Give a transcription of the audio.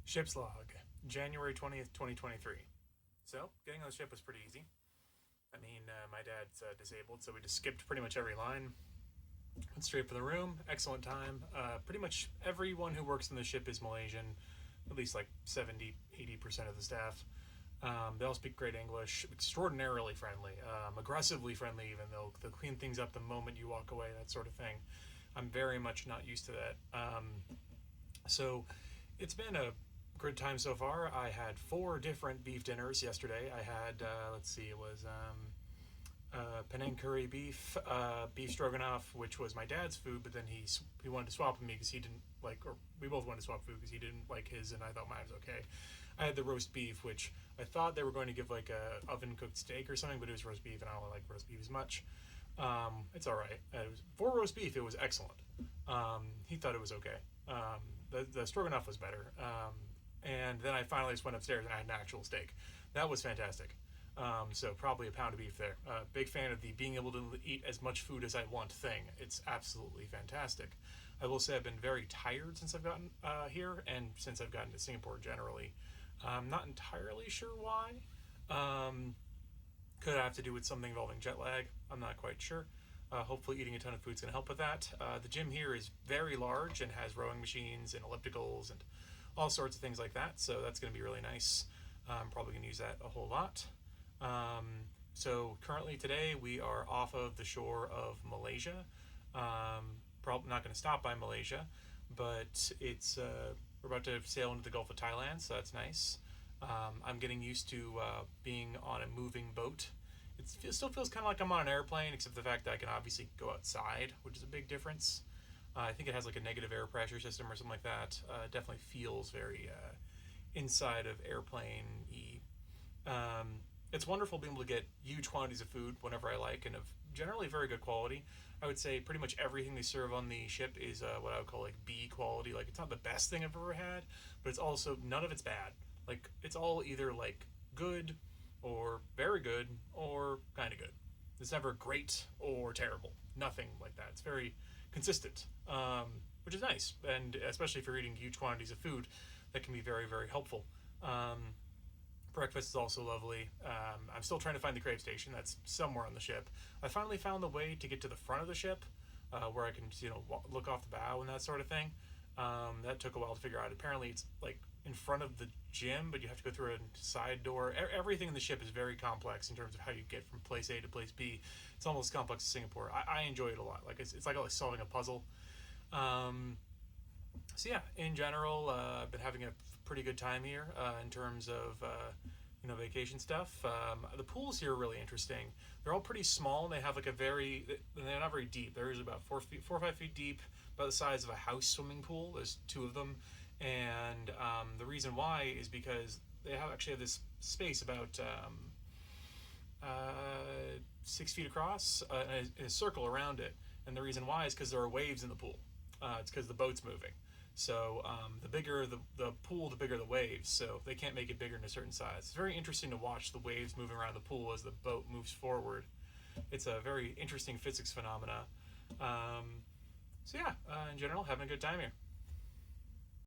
Ship's log, January 20th, 2023. So, getting on the ship was pretty easy. My dad's disabled, so we just skipped pretty much every line. Went straight for the room. Excellent time. Pretty much everyone who works in the ship is Malaysian, at least like 70-80% of the staff. They all speak great English, extraordinarily friendly, aggressively friendly even. They'll clean things up the moment you walk away, that sort of thing. I'm very much not used to that. So it's been a good time so far. I had 4 different beef dinners yesterday. I had, it was Penang curry beef, beef stroganoff, which was my dad's food, but then he wanted to swap with me because he didn't like, or we both wanted to swap food because he didn't like his, and I thought mine was okay. I had the roast beef, which I thought they were going to give like a oven cooked steak or something, but it was roast beef, and I don't like roast beef as much. It's all right. It was, for roast beef, it was excellent. He thought it was okay. The stroganoff was better. And then I finally just went upstairs and I had an actual steak. That was fantastic. So probably a pound of beef there. Big fan of the being able to eat as much food as I want thing. It's absolutely fantastic. I will say I've been very tired since I've gotten here and since I've gotten to Singapore generally. I'm not entirely sure why. Could have to do with something involving jet lag. I'm not quite sure. Hopefully eating a ton of food is going to help with that. The gym here is very large and has rowing machines and ellipticals and all sorts of things like that. So that's going to be really nice. I'm probably going to use that a whole lot. So currently today we are off of the shore of Malaysia. Probably not going to stop by Malaysia, but we're about to sail into the Gulf of Thailand, so that's nice. I'm getting used to being on a moving boat. It still feels kind of like I'm on an airplane, except the fact that I can obviously go outside, which is a big difference. I think it has like a negative air pressure system or something like that. It definitely feels very inside of airplane-y. It's wonderful being able to get huge quantities of food whenever I like, and of generally very good quality. I would say pretty much everything they serve on the ship is what I would call like B quality. Like, it's not the best thing I've ever had, but it's also, none of it's bad. Like, it's all either like good or very good or kind of good. It's never great or terrible. Nothing like that. It's very consistent, which is nice, and especially if you're eating huge quantities of food, that can be very, very helpful. Breakfast is also lovely. I'm still trying to find the crave station. That's somewhere on the ship. I finally found the way to get to the front of the ship, where I can, look off the bow and that sort of thing. That took a while to figure out. Apparently, it's like in front of the gym, but you have to go through a side door. Everything in the ship is very complex in terms of how you get from place A to place B. It's almost as complex as Singapore. I enjoy it a lot. Like, it's like solving a puzzle. So yeah, in general, I've been having a pretty good time here in terms of vacation stuff. The pools here are really interesting. They're all pretty small, and they have like they're not very deep. They're usually about 4 or 5 feet deep, about the size of a house swimming pool. There's 2 of them, and the reason why is because they actually have this space about 6 feet across, in a circle around it. And the reason why is because there are waves in the pool. It's because the boat's moving. So the bigger the pool, the bigger the waves. So they can't make it bigger than a certain size. It's very interesting to watch the waves moving around the pool as the boat moves forward. It's a very interesting physics phenomena. So yeah, in general, having a good time here.